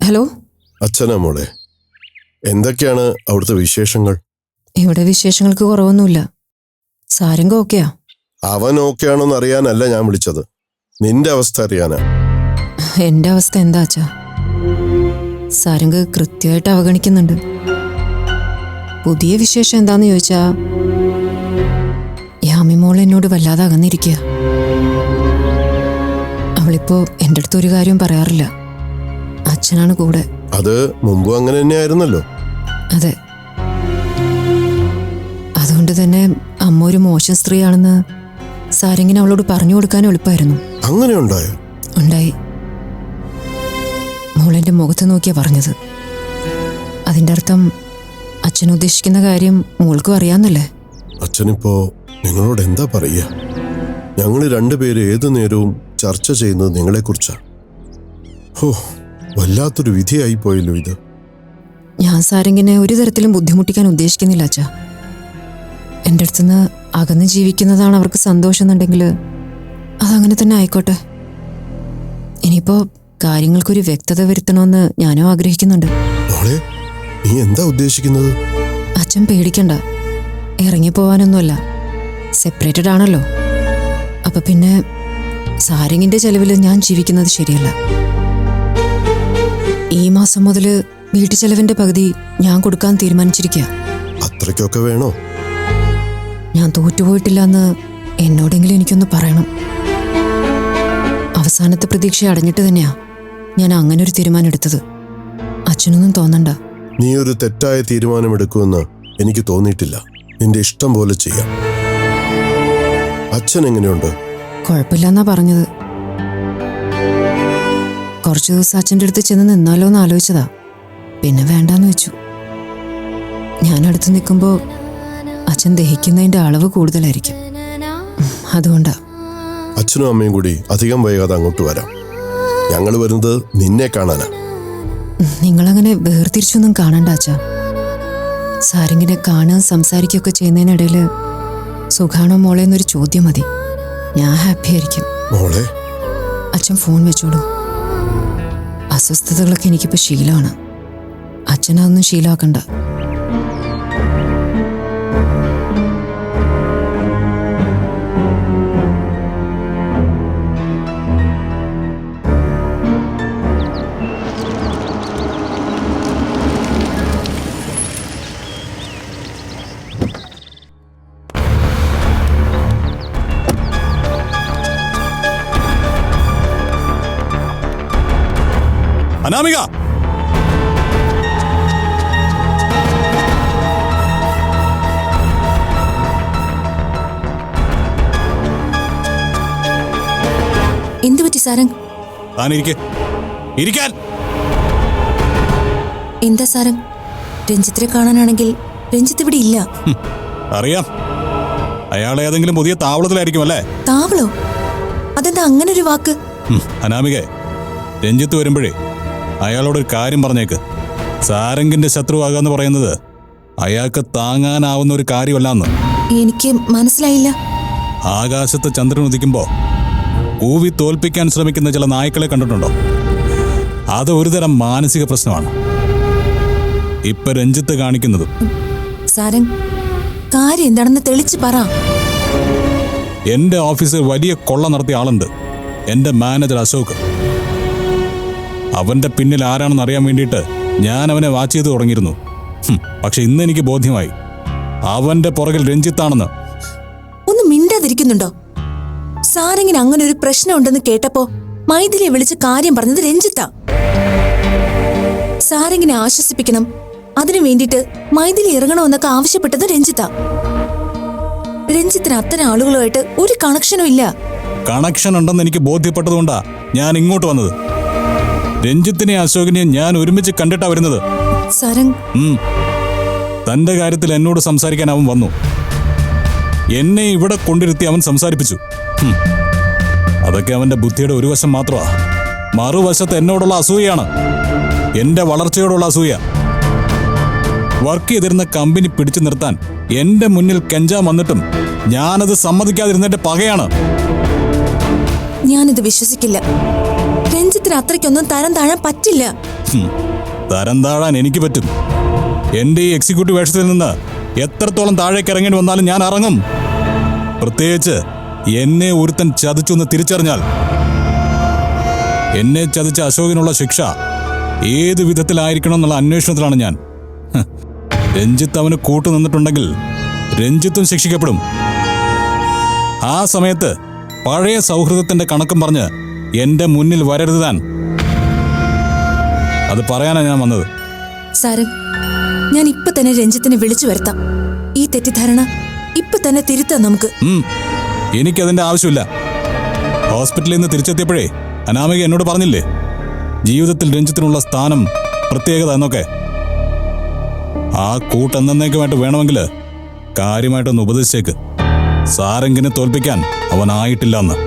Hello. അച്ഛനാ മോളെ, എന്തൊക്കെയാണ് അവിടുത്തെ വിശേഷങ്ങൾ? ഇവിടെ വിശേഷങ്ങൾക്ക് കുറവൊന്നുമില്ല. സാരംഗ ഓക്കെയാ? അവൻ ഓക്കെയാണോന്ന് അറിയാനല്ല ഞാൻ വിളിച്ചത്, നിന്റെ അവസ്ഥ അറിയാനാ. എന്റെ അവസ്ഥ എന്താ അച്ഛാ? സാരംഗ് കൃത്യമായിട്ട് അവഗണിക്കുന്നുണ്ട്. പുതിയ വിശേഷം എന്താന്ന് ചോദിച്ചാ, യാമിമോൾ എന്നോട് വല്ലാതെ അകന്നിരിക്കുക. അവളിപ്പോ എൻ്റെ അടുത്ത് ഒരു കാര്യം പറയാറില്ല. അച്ഛനാണ് കൂടെ. അത് മുമ്പും അങ്ങനെ തന്നെയായിരുന്നല്ലോ. അതെ. അതുകൊണ്ട് തന്നെ അമ്മ ഒരു മോശം സ്ത്രീയാണെന്ന് സാരംഗിന് അവളോട് പറഞ്ഞു കൊടുക്കാൻ എളുപ്പമായിരുന്നു. അങ്ങനെ ഉണ്ടായോ? ഉണ്ടായി. മോളെന്റെ മുഖത്ത് നോക്കിയാ പറഞ്ഞത്. അതിന്റെ അർത്ഥം അച്ഛൻ ഉദ്ദേശിക്കുന്ന കാര്യം മോൾക്കും അറിയാന്നല്ലേ? അച്ഛനിപ്പോ നിങ്ങളോട് എന്താ പറയുക? ഞങ്ങൾ രണ്ടുപേര് ഏതു നേരവും ചർച്ച ചെയ്യുന്നത് നിങ്ങളെക്കുറിച്ചാ. ഹോ, വല്ലാത്തൊരു വിധിയായി പോയല്ലോ ഇത്. ഞാൻ സാരംഗിനെ ഒരു തരത്തിലും ബുദ്ധിമുട്ടിക്കാൻ ഉദ്ദേശിക്കുന്നില്ല അച്ഛാ. എൻ്റെ അടുത്തുനിന്ന് അകന്ന് ജീവിക്കുന്നതാണ് അവർക്ക് സന്തോഷം എന്നുണ്ടെങ്കിൽ അതങ്ങനെ തന്നെ ആയിക്കോട്ടെ. ഇനിയിപ്പോ കാര്യങ്ങൾക്കൊരു വ്യക്തത വരുത്തണമെന്ന് ഞാനും ആഗ്രഹിക്കുന്നുണ്ട്. മോളെ, നീ എന്താ ഉദ്ദേശിക്കുന്നത്? അച്ഛൻ പേടിക്കണ്ട, ഇറങ്ങിപ്പോവാനൊന്നുമല്ല. സെപ്പറേറ്റഡ് ആണല്ലോ. അപ്പൊ പിന്നെ സാരംഗിന്റെ ചെലവിൽ ഞാൻ ജീവിക്കുന്നത് ശരിയല്ല. ഈ മാസം മുതൽ വീട്ടു ചെലവിന്റെ പകുതി ഞാൻ കൊടുക്കാൻ തീരുമാനിച്ചിരിക്കുക. അത്രയ്ക്കൊക്കെ വേണോ? ഞാൻ തോറ്റുപോയിട്ടില്ല എന്ന് എന്നോടെങ്കിലും എനിക്കൊന്ന് പറയണം. അവസാനത്തെ പ്രതീക്ഷ അടഞ്ഞിട്ട് തന്നെയാ ഞാൻ അങ്ങനെ ഒരു തീരുമാനം എടുത്തത്. അച്ഛനൊന്നും തോന്നണ്ട. നീ ഒരു തെറ്റായ തീരുമാനമെടുക്കുമെന്ന് എനിക്ക് തോന്നിയിട്ടില്ല. നിന്റെ ഇഷ്ടം പോലെ ചെയ്യാം. അച്ഛൻ എങ്ങനെയുണ്ട്? കുഴപ്പമില്ലെന്നാ പറഞ്ഞത്. കുറച്ചു ദിവസം അച്ഛൻ്റെ അടുത്ത് ചെന്ന് നിന്നാലോ എന്ന് ആലോചിച്ചതാ. പിന്നെ വേണ്ടാന്ന് വെച്ചു. ഞാൻ അടുത്ത് നിൽക്കുമ്പോ അച്ഛൻ ദഹിക്കുന്നതിന്റെ അളവ് കൂടുതലായിരിക്കും. അതുകൊണ്ടാ. അച്ഛനും അമ്മയും കൂടി അധികം വൈകാതെ അങ്ങോട്ട് വരാം. ഞങ്ങൾ വരുന്നത് നിന്നെ കാണാനാ. നിങ്ങളങ്ങനെ വേർതിരിച്ചൊന്നും കാണണ്ട അച്ഛാ. സാരംഗിനെ കാണുക സംസാരിക്കുകയൊക്കെ ചെയ്യുന്നതിനിടയിൽ സുഖാണോ മോളെ എന്നൊരു ചോദ്യം മതി. ഞാൻ ഹാപ്പി ആയിരിക്കും. മോളെ, അച്ഛൻ ഫോൺ വെച്ചോളൂ. അസ്വസ്ഥതകളൊക്കെ എനിക്കിപ്പോൾ ശീലമാണ്. അച്ഛനതൊന്നും ശീലമാക്കണ്ട. അനാമിക, എന്തു പറ്റി സാരംഗ്? ഇരിക്കാൻ. എന്താ സാരംഗ്? രഞ്ജിത്തിനെ കാണാനാണെങ്കിൽ രഞ്ജിത്ത് ഇവിടെ ഇല്ല. അറിയാം. അയാൾ ഏതെങ്കിലും പുതിയ താവളത്തിലായിരിക്കും അല്ലേ? താവളോ? അതെന്താ അങ്ങനെ ഒരു വാക്ക്? അനാമിക, രഞ്ജിത്ത് വരുമ്പോഴേ അയാളോടൊരു കാര്യം പറഞ്ഞേക്ക്. സാരംഗിന്റെ ശത്രുവാകാന്ന് പറയുന്നത് അയാൾക്ക് താങ്ങാനാവുന്ന ഒരു കാര്യമല്ലാന്ന്. എനിക്ക് മനസ്സിലായില്ല. ആകാശത്ത് ചന്ദ്രൻ ഉദിക്കുമ്പോ കൂവി തോൽപ്പിക്കാൻ ശ്രമിക്കുന്ന ചില നായ്ക്കളെ കണ്ടിട്ടുണ്ടോ? അത് ഒരുതരം മാനസിക പ്രശ്നമാണ് ഇപ്പൊ രഞ്ജിത്ത് കാണിക്കുന്നത്. സാരംഗ്, കാര്യം എന്താണെന്ന് തെളിച്ച് പറ. എന്റെ ഓഫീസിൽ വലിയ കൊള്ള നടത്തിയ ആളുണ്ട്, എന്റെ മാനേജർ അശോക്. അവന്റെ പിന്നിൽ ആരാണെന്ന് അറിയാൻ വേണ്ടിയിട്ട് ഞാൻ അവനെ വാച്ച് ചെയ്ത് തുടങ്ങിയിരുന്നു. പക്ഷെ ഇന്ന് എനിക്ക് ബോധ്യമായി അവന്റെ പുറകിൽ രഞ്ജിത്താണെന്ന്. ഒന്ന് മിണ്ടാതിരിക്കുന്നുണ്ടോ? സാരംഗിന് അങ്ങനെ ഒരു പ്രശ്നം ഉണ്ടെന്ന് കേട്ടപ്പോ മൈഥിലിയെ വിളിച്ച് കാര്യം പറഞ്ഞത് രഞ്ജിത്താ. സാരംഗിനെ ആശ്വസിപ്പിക്കണം, അതിനു വേണ്ടിയിട്ട് മൈഥിലി ഇറങ്ങണമെന്നൊക്കെ ആവശ്യപ്പെട്ടത് രഞ്ജിത്താ. രഞ്ജിത്തിന് അത്തരം ആളുകളുമായിട്ട് ഒരു കണക്ഷനും ഇല്ല. കണക്ഷൻ ഉണ്ടെന്ന് എനിക്ക് ബോധ്യപ്പെട്ടതുകൊണ്ടാ ഞാൻ ഇങ്ങോട്ട് വന്നത്. രഞ്ജിത്തിനെ അശോകിനെയും ഞാൻ ഒരുമിച്ച് കണ്ടിട്ടാ വരുന്നത്. സാരംഗ്, തന്റെ കാര്യത്തിൽ എന്നോട് സംസാരിക്കാൻ അവൻ വന്നു. എന്നെ ഇവിടെ കൊണ്ടിരുത്തി അവൻ സംസാരിപ്പിച്ചു. അതൊക്കെ അവന്റെ ബുദ്ധിയുടെ ഒരു വശം മാത്രമാ. മറുവശത്ത് എന്നോടുള്ള അസൂയാണ്, എന്റെ വളർച്ചയോടുള്ള അസൂയ. വർക്ക് ചെയ്തിരുന്ന കമ്പനി പിടിച്ചു നിർത്താൻ എന്റെ മുന്നിൽ കെഞ്ചാൻ വന്നിട്ടും ഞാനത് സമ്മതിക്കാതിരുന്നതിന്റെ പകയാണ്. ഞാനിത് വിശ്വസിക്കില്ല. രഞ്ജിത്തിന് അത്രയ്ക്കൊന്നും തരം താഴാൻ പറ്റില്ല. തരം താഴാൻ എനിക്ക് പറ്റും. എന്റെ ഈ എക്സിക്യൂട്ടീവ് വേഷത്തിൽ നിന്ന് എത്രത്തോളം താഴേക്ക് ഇറങ്ങേണ്ടി വന്നാലും ഞാൻ ഇറങ്ങും. പ്രത്യേകിച്ച് എന്നെ ഒരുത്തൻ ചതിച്ചൊന്ന് തിരിച്ചറിഞ്ഞാൽ. എന്നെ ചതിച്ച അശോകിനുള്ള ശിക്ഷ ഏത് വിധത്തിലായിരിക്കണം എന്നുള്ള അന്വേഷണത്തിലാണ് ഞാൻ. രഞ്ജിത്ത് അവന് കൂട്ടു നിന്നിട്ടുണ്ടെങ്കിൽ രഞ്ജിത്തും ശിക്ഷിക്കപ്പെടും. ആ സമയത്ത് പഴയ സൗഹൃദത്തിന്റെ കണക്കും പറഞ്ഞ് എന്റെ മുന്നിൽ വരരുത് താൻ. അത് പറയാനാ ഞാൻ വന്നത്. സാരംഗ്, ഞാൻ ഇപ്പൊ തന്നെ രഞ്ജിത്തിനെ വിളിച്ചു വരുത്താം. ഈ തെറ്റിദ്ധാരണ ഇപ്പൊ തന്നെ തിരുത്താം നമുക്ക്. എനിക്കതിന്റെ ആവശ്യമില്ല. ഹോസ്പിറ്റലിൽ നിന്ന് തിരിച്ചെത്തിയപ്പോഴേ അനാമിക എന്നോട് പറഞ്ഞില്ലേ ജീവിതത്തിൽ രഞ്ജിത്തിനുള്ള സ്ഥാനം, പ്രത്യേകത എന്നൊക്കെ. ആ കൂട്ടെന്നേക്കുമായിട്ട് വേണമെങ്കിൽ കാര്യമായിട്ടൊന്ന് ഉപദേശിച്ചേക്ക്. സാരംഗിനെ തോൽപ്പിക്കാൻ അവനായിട്ടില്ല എന്ന്.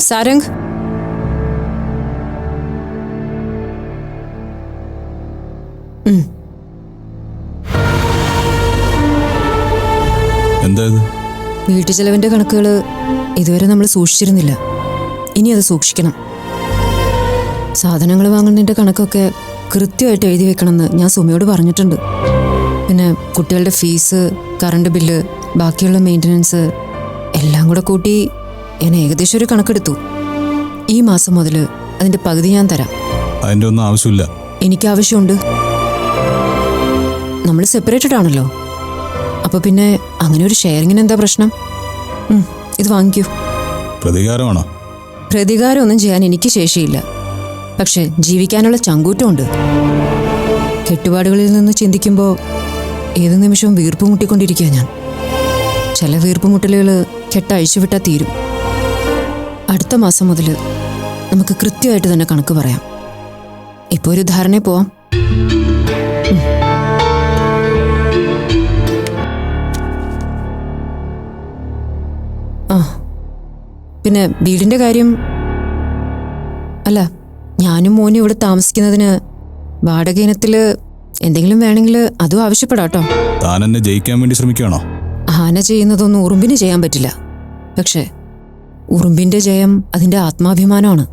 സാരംഗ്, എന്താ ഇത്? വീട്ടു ചെലവിന്റെ കണക്കുകൾ ഇതുവരെ നമ്മൾ സൂക്ഷിച്ചിരുന്നില്ല. ഇനി അത് സൂക്ഷിക്കണം. സാധനങ്ങൾ വാങ്ങുന്നതിന്റെ കണക്കൊക്കെ കൃത്യമായിട്ട് എഴുതി വെക്കണമെന്ന് ഞാൻ സുമയോട് പറഞ്ഞിട്ടുണ്ട്. പിന്നെ കുട്ടികളുടെ ഫീസ്, കറണ്ട് ബില്ല്, ബാക്കിയുള്ള മെയിൻ്റനൻസ് എല്ലാം കൂടെ കൂട്ടി ഞാൻ ഏകദേശം ഒരു കണക്കെടുത്തു. ഈ മാസം മുതൽ അതിന്റെ പകുതി ഞാൻ തരാം. അതിന്റെ ഒന്നും ആവശ്യമില്ല. എനിക്ക് ആവശ്യമുണ്ട്. നമ്മൾ സെപ്പറേറ്റഡ് ആണല്ലോ. അപ്പൊ പിന്നെ അങ്ങനെ ഒരു ഷെയറിങ്ങിന് എന്താ പ്രശ്നം? ഇത് വാങ്ങിക്കൂ. പ്രതികാരമാണോ? പ്രതികാരമൊന്നും ചെയ്യാൻ എനിക്ക് ശേഷിയില്ല. പക്ഷെ ജീവിക്കാനുള്ള ചങ്കൂറ്റമുണ്ട്. കെട്ടുപാടുകളിൽ നിന്ന് ചിന്തിക്കുമ്പോൾ ഏത് നിമിഷവും വീർപ്പ് മുട്ടിക്കൊണ്ടിരിക്കുക ഞാൻ. ചില വീർപ്പുമുട്ടലുകൾ കെട്ടഴിച്ചുവിട്ടാൽ തീരും. അടുത്ത മാസം മുതൽ നമുക്ക് കൃത്യമായിട്ട് തന്നെ കണക്ക് പറയാം. ഇപ്പോൾ ഒരു ധാരണ പോവാം. പിന്നെ വീടിന്റെ കാര്യം അല്ല, ഞാനും മോനും ഇവിടെ താമസിക്കുന്നതിന് വാടക ഇനത്തില് എന്തെങ്കിലും വേണമെങ്കിൽ അതും ആവശ്യപ്പെടാട്ടോ. താൻ എന്നെ ജയിക്കാൻ വേണ്ടി ശ്രമിക്കുകയാണോ? ആന ചെയ്യുന്നതൊന്നും ഉറുമ്പിന് ചെയ്യാൻ പറ്റില്ല. പക്ഷെ ഉറുമ്പിന്റെ ജയം അതിന്റെ ആത്മാഭിമാനമാണ്.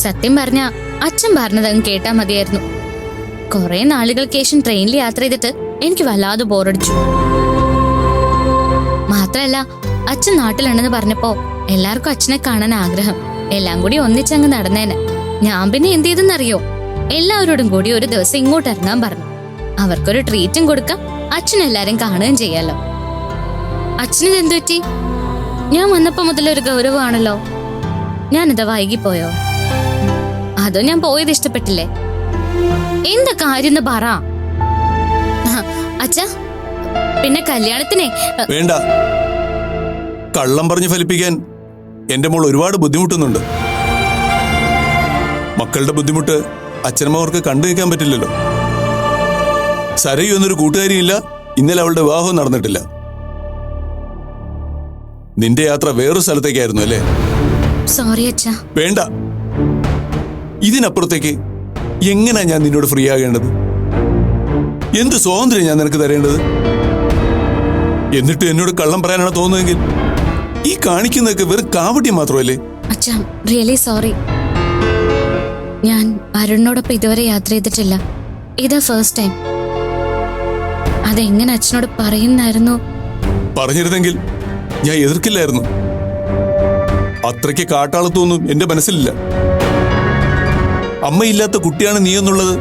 സത്യം പറഞ്ഞ അച്ഛൻ പറഞ്ഞത് അങ്ങ് കേട്ടാ മതിയായിരുന്നു. കുറെ നാളുകൾക്ക് ശേഷം ട്രെയിനിൽ യാത്ര ചെയ്തിട്ട് എനിക്ക് വല്ലാതെ ബോറടിച്ചു. മാത്രല്ല അച്ഛൻ നാട്ടിലുണ്ടെന്ന് പറഞ്ഞപ്പോ എല്ലാവർക്കും അച്ഛനെ കാണാൻ ആഗ്രഹം. എല്ലാം കൂടി ഒന്നിച്ചങ്ങ് നടന്നേനെ. ഞാൻ പിന്നെ എന്ത് ചെയ്തെന്നറിയോ? എല്ലാവരോടും കൂടി ഒരു ദിവസം ഇങ്ങോട്ട് ഇറങ്ങാൻ പറഞ്ഞു. അവർക്കൊരു ട്രീറ്റും കൊടുക്കാം, അച്ഛനെല്ലാരും കാണുകയും ചെയ്യാലോ. അച്ഛനിത് എന്തു പറ്റി? ഞാൻ വന്നപ്പോ മുതലൊരു ഗൗരവമാണല്ലോ. ഞാനിതാ വൈകിപ്പോയോ? അതോ ഞാൻ പോയത് ഇഷ്ടപ്പെട്ടില്ലേ? എന്താ കാര്യം പറ അച്ഛാ. പിന്നെ കല്യാണത്തിനെ വേണ്ട. കള്ളം പറഞ്ഞ് ഫലിപ്പിക്കാൻ എന്റെ മോൾ ഒരുപാട് ബുദ്ധിമുട്ടുന്നുണ്ട്. മക്കളുടെ ബുദ്ധിമുട്ട് അച്ഛനമ്മവർക്ക് കണ്ടു നിൽക്കാൻ പറ്റില്ലല്ലോ. സരയു എന്നൊരു കൂട്ടുകാരിയില്ല. ഇന്നലെ അവളുടെ വിവാഹം നടന്നിട്ടില്ല. നിന്റെ യാത്ര വേറൊരു സ്ഥലത്തേക്കായിരുന്നു അല്ലേ? സോറി അച്ഛാ. വേണ്ട. ഇതിനപ്പുറത്തേക്ക് എങ്ങനെയാ ഞാൻ നിന്നോട് ഫ്രീ ആകേണ്ടത്? എന്ത് സ്വാതന്ത്ര്യം ഞാൻ നിനക്ക് തരേണ്ടത്? എന്നിട്ട് എന്നോട് കള്ളം പറയാനാണ് തോന്നുന്നതെങ്കിൽ ഈ കാണിക്കുന്നതൊക്കെ വെറും കാവട്യം മാത്രമല്ലേ? അച്ഛാ റിയലി സോറി. ഞാൻ അരുണിനോടൊപ്പം ഇതുവരെ യാത്ര ചെയ്തിട്ടില്ല. ഇതാ ഫസ്റ്റ് ടൈം. അതെങ്ങനെ അച്ഛനോട് പറയുന്നായിരുന്നു? പറഞ്ഞിരുന്നെങ്കിൽ ഞാൻ എതിർക്കില്ലായിരുന്നു. അത്രയ്ക്ക് കാട്ടാളത്തൊന്നും എന്റെ മനസ്സിലില്ല. അമ്മയില്ലാത്ത കുട്ടിയാണ് നീ എന്നുള്ളത്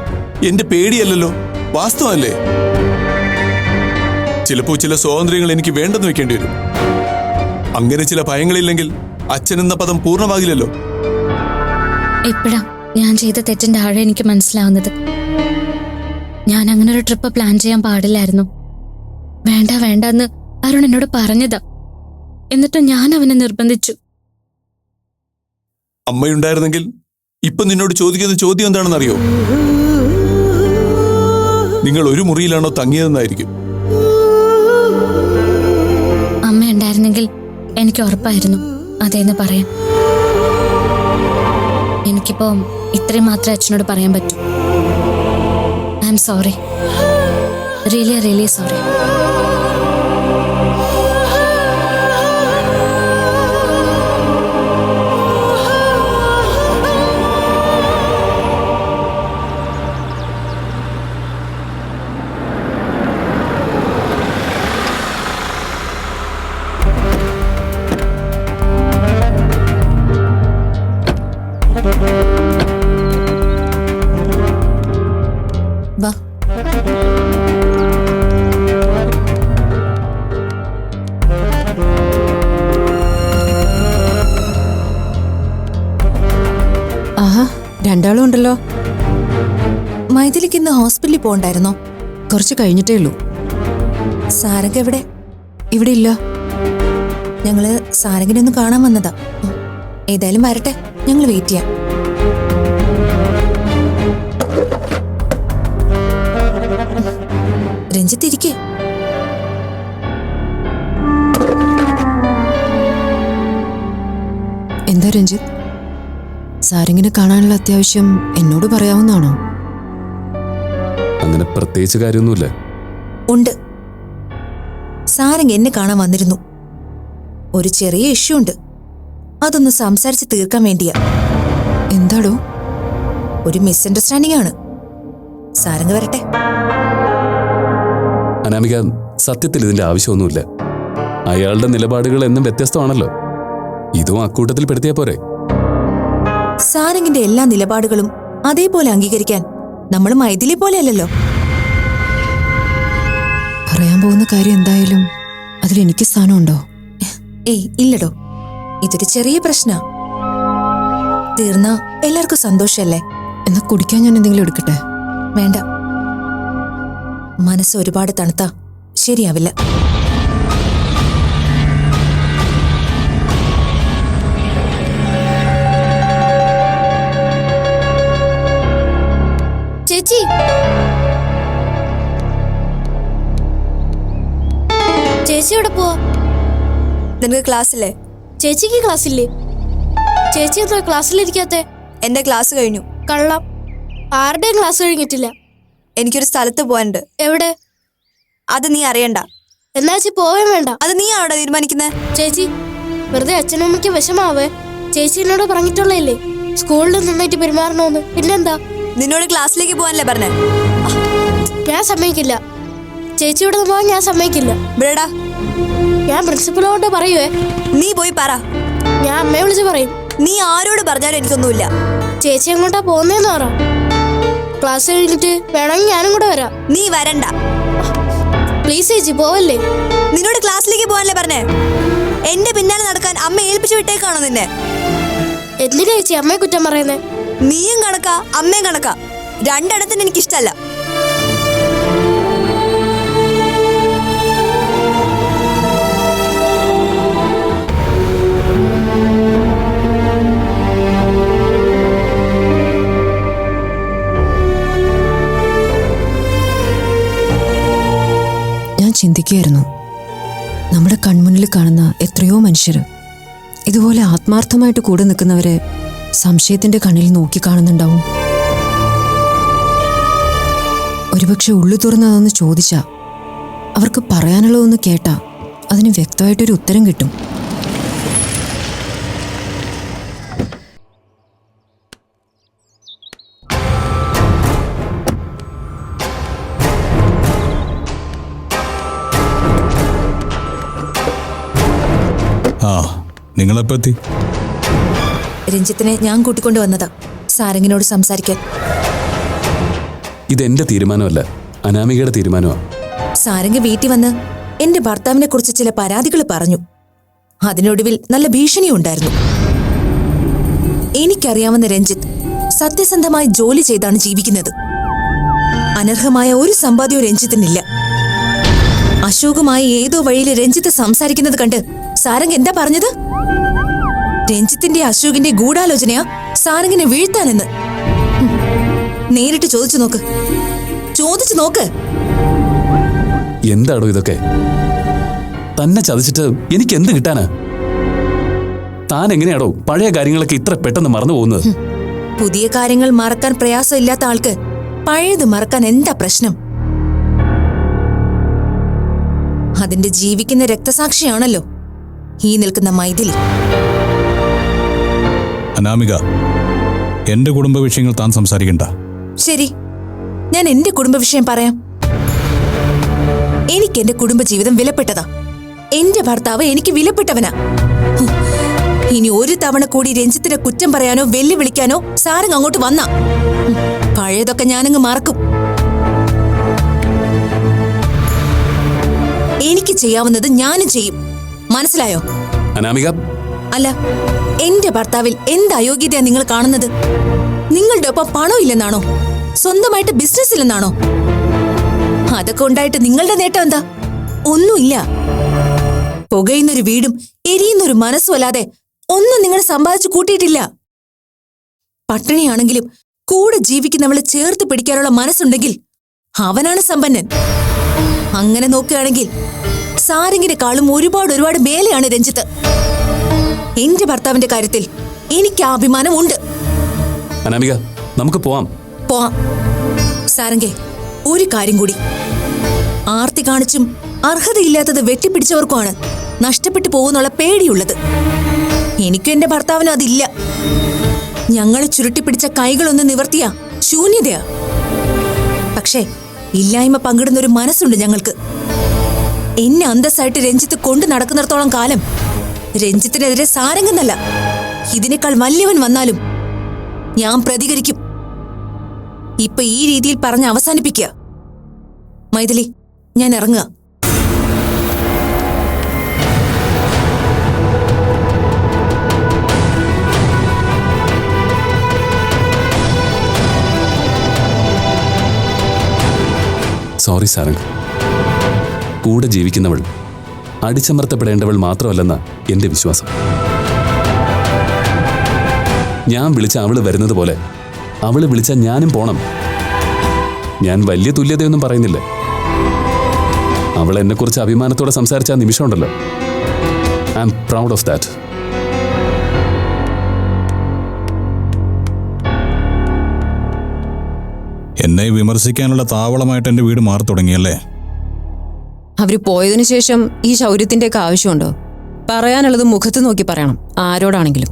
എന്റെ പേടിയല്ലല്ലോ, വാസ്തവല്ലേ? ചിലപ്പോ ചില സ്വാതന്ത്ര്യങ്ങൾ എനിക്ക് വേണ്ടെന്ന് വെക്കേണ്ടി വരും. അങ്ങനെ ചില ഭയങ്ങളില്ലെങ്കിൽ അച്ഛൻ എന്ന പദം പൂർണ്ണമാകില്ലല്ലോ. ഇപ്പഴാ ഞാൻ ചെയ്ത തെറ്റിന്റെ ആഴം എനിക്ക് മനസ്സിലാവുന്നത്. ഞാൻ അങ്ങനെ ഒരു ട്രിപ്പ് പ്ലാൻ ചെയ്യാൻ പാടില്ലായിരുന്നു. വേണ്ട വേണ്ട എന്ന് അരുൺ എന്നോട് പറഞ്ഞതാ. എന്നിട്ട് ഞാൻ അവനെ നിർബന്ധിച്ചു. അമ്മയുണ്ടായിരുന്നെങ്കിൽ ഇപ്പൊ നിന്നോട് ചോദിക്കുന്ന ചോദ്യം എന്താണെന്നറിയോ? നിങ്ങൾ ഒരു മുറിയിലാണോ തങ്ങിയതെന്നായിരിക്കും. അമ്മ ഉണ്ടായിരുന്നെങ്കിൽ എനിക്ക് ഉറപ്പായിരുന്നു അതേന്ന് പറയാൻ. എനിക്കിപ്പോ ഇത്രയും മാത്രമേ അച്ഛനോട് പറയാൻ പറ്റൂ. I am sorry, really really sorry. വാ. ആഹാ, രണ്ടാളും ഉണ്ടല്ലോ. മൈഥിലിക്ക് ഇന്ന് ഹോസ്പിറ്റലിൽ പോകണ്ടായിരുന്നോ? കുറച്ച് കഴിഞ്ഞിട്ടേ ഉള്ളൂ. സാരംഗ് എവിടെ? ഇവിടെ ഇല്ല. ഞങ്ങള് സാരംഗിനെ ഒന്ന് കാണാൻ വന്നതാ. ഏതായാലും വരട്ടെ, ഞങ്ങൾ വെയിറ്റ് ചെയ്യാം. രഞ്ജിത്ത് ഇരിക്കേ. എന്താ രഞ്ജിത്ത്, സാരംഗിനെ കാണാനുള്ള അത്യാവശ്യം എന്നോട് പറയാവുന്നതാണോ? അങ്ങനെ പ്രത്യേകിച്ച് കാര്യമൊന്നുമില്ല. ഉണ്ട്. സാരംഗ് എന്നെ കാണാൻ വന്നിരുന്നു. ഒരു ചെറിയ ഇഷ്യൂ ഉണ്ട്, അതൊന്ന് സംസാരിച്ച് തീർക്കാൻ വേണ്ടിയാ. എന്താടോ? ഒരു മിസ്അണ്ടർസ്റ്റാൻഡിംഗ് ആണ്. സാരംഗ് വരട്ടെ. അനാമിക, സത്യത്തിൽ ഇതിന്റെ ആവശ്യമൊന്നുമില്ല. അയാളുടെ നിലപാടുകൾ എന്നും വ്യത്യസ്തമാണല്ലോ. ഇതും അക്കൂട്ടത്തിൽ പെടുത്തിയാ പോരെ? സാരംഗിന്റെ എല്ലാ നിലപാടുകളും അതേപോലെ അംഗീകരിക്കാൻ നമ്മൾ മൈഥിലി പോലെ അല്ലല്ലോ. പറയാൻ പോകുന്ന കാര്യം എന്തായാലും അതിലെനിക്ക് സ്ഥാനമുണ്ടോ? ഏയ് ഇല്ലടോ, ഇതൊരു ചെറിയ പ്രശ്നാ. തീർന്ന എല്ലാവർക്കും സന്തോഷല്ലേ? എന്നാ കുടിക്കാൻ ഞാൻ എന്തെങ്കിലും എടുക്കട്ടെ? വേണ്ട, മനസ്സ് ഒരുപാട് തണുത്താ ശരിയാവില്ല. ചേച്ചി, ചേച്ചി എവിടെ പോവാ? നിനക്ക് ക്ലാസ്സില്ലേ? ചേച്ചിക്ക് ക്ലാസ്സില്ലേ? ചേച്ചി എന്താ ക്ലാസ്സിലിരിക്കാത്തെ? എന്റെ ക്ലാസ് കഴിഞ്ഞു. കള്ളം, ആരുടെയും ക്ലാസ് കഴിഞ്ഞിട്ടില്ല. എനിക്കൊരു സ്ഥലത്ത് പോകാനുണ്ട്. എവിടെ? അത് നീ അറിയണ്ട. എന്നാ ചേച്ചി പോവാൻ വേണ്ട. അത് നീ ആണോ തീരുമാനിക്കുന്നത്? ചേച്ചി വെറുതെ അച്ഛനും അമ്മയ്ക്ക് വിഷമാവേ. ചേച്ചി എന്നോട് പറഞ്ഞിട്ടുള്ളതല്ലേ സ്കൂളിൽ നന്നായിട്ട് പെരുമാറണോന്ന്. പിന്നെന്താ? നിന്നോട് ക്ലാസ്സിലേക്ക് പോകാനല്ലേ പറഞ്ഞേ? ഞാൻ സമ്മതിക്കില്ല. ചേച്ചിയോട് പോവാൻ ഞാൻ സമ്മതിക്കില്ല. വിടടാ. ഞാൻ പ്രിൻസിപ്പളിനോട് പറയുവേ. നീ പോയി പറ. ഞാൻ അമ്മയെ വിളിച്ച് പറയും. നീ ആരോട് പറഞ്ഞാലും എനിക്കൊന്നുമില്ല. ചേച്ചി എങ്ങോട്ടാ പോകുന്നേന്ന് പറ. ക്ലാസ് കഴിഞ്ഞിട്ട് വേണമെങ്കിൽ ഞാനും കൂടെ വരാം. നീ വരണ്ട പ്ലീസ് ചേച്ചി, പോവല്ലേ. നിന്നോട് ക്ലാസ്സിലേക്ക് പോകാനല്ലേ പറഞ്ഞേ? എന്റെ പിന്നാലെ നടക്കാൻ അമ്മ ഏൽപ്പിച്ചു വിട്ടേക്കാണോ നിന്നെ? എന്തിനാ ചേച്ചി അമ്മയെ കുറ്റം പറയുന്നേ? നീയും കണക്കാ അമ്മയും കണക്കാ. രണ്ടിടത്തിന് എനിക്കിഷ്ടല്ല. ഞാൻ ചിന്തിക്കുകയായിരുന്നു, നമ്മുടെ കൺമുന്നിൽ കാണുന്ന എത്രയോ മനുഷ്യർ ഇതുപോലെ ആത്മാർത്ഥമായിട്ട് കൂടെ നിൽക്കുന്നവരെ സംശയത്തിന്റെ കണ്ണിൽ നോക്കി കാണുന്നുണ്ടാവും. ഒരുപക്ഷെ ഉള്ളു തുറന്നതെന്ന് ചോദിച്ചാ, അവർക്ക് പറയാനുള്ളതൊന്ന് കേട്ടാ അതിന് വ്യക്തമായിട്ടൊരു ഉത്തരം കിട്ടും. നിങ്ങളെപ്പോ എത്തി? രഞ്ജിത്തിനെ ഞാൻ കൂട്ടിക്കൊണ്ടു വന്നതാ സാരംഗിനോട് സംസാരിക്കാൻ. ഇതെന്റെ തീരുമാനമല്ല, അനാമികയുടെ തീരുമാനമാണ്. സാരംഗ് വീട്ടിൽ വന്ന് എന്റെ ഭർത്താവിനെ കുറിച്ച് ചില പരാതികൾ പറഞ്ഞു. അതിനൊടുവിൽ നല്ല ഭീഷണിയുണ്ടായിരുന്നു. എനിക്കറിയാവുന്ന രഞ്ജിത്ത് സത്യസന്ധമായി ജോലി ചെയ്താണ് ജീവിക്കുന്നത്. അനർഹമായ ഒരു സമ്പാദ്യവും രഞ്ജിത്തിനില്ല. അശോകുമായി ഏതോ വഴിയിൽ രഞ്ജിത്ത് സംസാരിക്കുന്നത് കണ്ട് സാരംഗ് എന്താ പറഞ്ഞത്? രഞ്ജിത്തിന്റെ അശോകിന്റെ ഗൂഢാലോചനയാ സാരംഗിനെ വീഴ്ത്താനെന്ന്. നേരിട്ട് ചോദിച്ചു നോക്ക്. എന്താടോ ഇതൊക്കെ? തന്നെ ചതിച്ചിട്ട് എനിക്ക് എന്ത് കിട്ടാനാ? താൻ എങ്ങനെയാടോ പഴയ കാര്യങ്ങളൊക്കെ ഇത്ര പെട്ടെന്ന് മറന്നു പോകുന്നത്? പുതിയ കാര്യങ്ങൾ മറക്കാൻ പ്രയാസമില്ലാത്ത ആൾക്ക് പഴയത് മറക്കാൻ എന്താ പ്രശ്നം? അതിന്റെ ജീവിക്കുന്ന രക്തസാക്ഷിയാണല്ലോ ഈ നിൽക്കുന്ന മൈഥിലി. അനാമിക, എന്റെ കുടുംബ വിഷയങ്ങൾ താൻ സംസാരിക്കണ്ട. ശരി, ഞാൻ എന്റെ കുടുംബ വിഷയം പറയാം. എനിക്ക് എന്റെ കുടുംബജീവിതം വിലപ്പെട്ടതാ. എന്റെ ഭർത്താവ് എനിക്ക് വിലപ്പെട്ടവനാ. ഇനി ഒരു തവണ കൂടി രഞ്ജിത്തിനെ കുറ്റം പറയാനോ വെല്ലുവിളിക്കാനോ സാരംഗ് അങ്ങോട്ട് വന്നാ പഴയതൊക്കെ ഞാനങ്ങ് മറക്കും. എനിക്ക് ചെയ്യാവുന്നത് ഞാനും ചെയ്യും. മനസ്സിലായോ? അനാമിക, അല്ല, എന്റെ ഭർത്താവിൽ എന്ത് അയോഗ്യതയാ നിങ്ങൾ കാണുന്നത്? നിങ്ങളുടെ ഒപ്പം പണം ഇല്ലെന്നാണോ? സ്വന്തമായിട്ട് ബിസിനസ് ഇല്ലെന്നാണോ? അതൊക്കെ ഉണ്ടായിട്ട് നിങ്ങളുടെ നേട്ടം എന്താ? ഒന്നുമില്ല. പുകയുന്നൊരു വീടും എരിയുന്നൊരു മനസ്സും അല്ലാതെ ഒന്നും നിങ്ങൾ സമ്പാദിച്ചു കൂട്ടിയിട്ടില്ല. പട്ടിണിയാണെങ്കിലും കൂടെ ജീവിക്കുന്നവളെ ചേർത്ത് പിടിക്കാനുള്ള മനസ്സുണ്ടെങ്കിൽ അവനാണ് സമ്പന്നൻ. അങ്ങനെ നോക്കുകയാണെങ്കിൽ സാരംഗിനെക്കാളും ഒരുപാട് മേലെയാണ് രഞ്ജിത്ത്. എന്റെ ഭർത്താവിന്റെ കാര്യത്തിൽ എനിക്ക് ആ അഭിമാനം ഉണ്ട്. അനാമിക, നമുക്ക് പോവാം. സാരംഗെ, ഒരു കാര്യം കൂടി. ആർത്തി കാണിച്ചും അർഹതയില്ലാത്തത് വെട്ടിപ്പിടിച്ചവർക്കുമാണ് നഷ്ടപ്പെട്ടു പോകുന്നുള്ള പേടിയുള്ളത്. എനിക്കും എന്റെ ഭർത്താവിനും അതില്ല. ഞങ്ങൾ ചുരുട്ടിപ്പിടിച്ച കൈകളൊന്ന് നിവർത്തിയ ശൂന്യതയാ. പക്ഷേ ഇല്ലായ്മ പങ്കിടുന്ന ഒരു മനസ്സുണ്ട് ഞങ്ങൾക്ക്. എന്നെ അന്തസ്സായിട്ട് രഞ്ജിത്ത് കൊണ്ടു നടക്കുന്നിടത്തോളം കാലം രഞ്ജിത്തിനെതിരെ സാരംഗെന്നല്ല, ഇതിനേക്കാൾ വലിയവൻ വന്നാലും ഞാൻ പ്രതികരിക്കും. ഇപ്പൊ ഈ രീതിയിൽ പറഞ്ഞ് അവസാനിപ്പിക്കുക. മൈഥിലി, ഞാൻ ഇറങ്ങുക. സോറി സാരംഗ്. കൂടെ ജീവിക്കുന്നവൾ അടിച്ചമർത്തപ്പെടേണ്ടവൾ മാത്രമല്ലെന്ന എന്റെ വിശ്വാസം. ഞാൻ വിളിച്ച അവള് വരുന്നത് പോലെ അവള് വിളിച്ച ഞാനും പോണം. ഞാൻ വലിയ തുല്യതയൊന്നും പറയുന്നില്ല. അവൾ എന്നെക്കുറിച്ച് അഭിമാനത്തോടെ സംസാരിച്ച ആ നിമിഷമുണ്ടല്ലോ, I am proud of that. എന്നെ വിമർശിക്കാനുള്ള താവളമായിട്ട് എന്റെ വീട് മാറി തുടങ്ങിയല്ലേ? അവര് പോയതിനു ശേഷം ഈ ശൗര്യത്തിന്റെയൊക്കെ ആവശ്യമുണ്ടോ? പറയാനുള്ളത് മുഖത്ത് നോക്കി പറയണം, ആരോടാണെങ്കിലും.